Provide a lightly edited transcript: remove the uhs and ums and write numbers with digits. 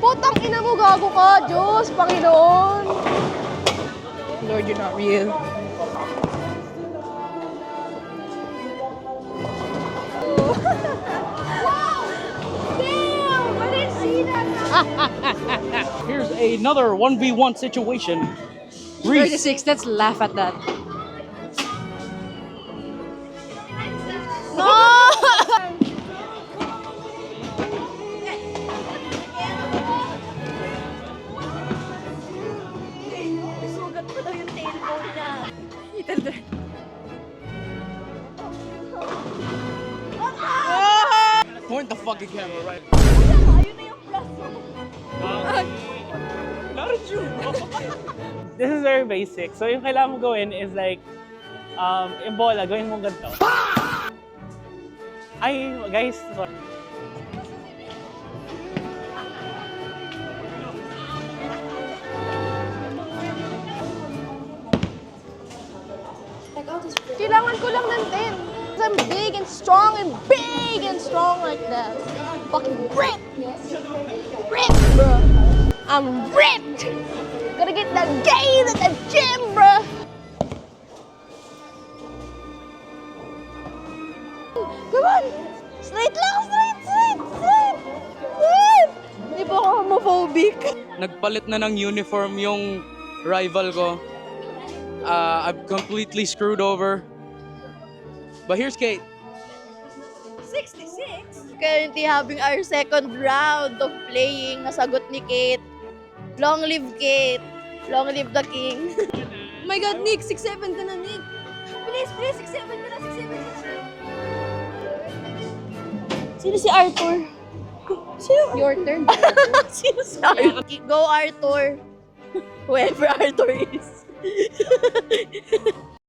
Putang ina mo, gago ka. Diyos, Panginoon. Lord, you're not real. Damn! I didn't see that. Here's another 1v1 situation. Reese. 36, let's laugh at that. No! Sugat pa daw yung tailbone niya. Ital na. Point the fucking camera right. Ayun na yung plus. This is very basic. So yung kailangan mo gawin is like, yung bola, gawin mo ganito. Ay, guys, sorry. Kailangan ko lang ng 10. I'm big and strong like that. Fucking ripped! Ripped, bro. I'm ripped! Gotta get that gain at the gym, bro. Come on! Straight lang! Straight! Hindi po ako homophobic. Nagpalit na ng uniform yung rival ko. I'm completely screwed over. But here's Kate. 66? Currently having our second round of playing. Nasagot ni Kate. Long live Kate. Long live the king. Oh my God, Nick! 6'7" ka na, Nick. Please, 6'7 ka na, 6'7 ka na. Sino si Arthur? Sino? Your turn. Sino si Arthur? Go Arthur. Whoever Arthur is.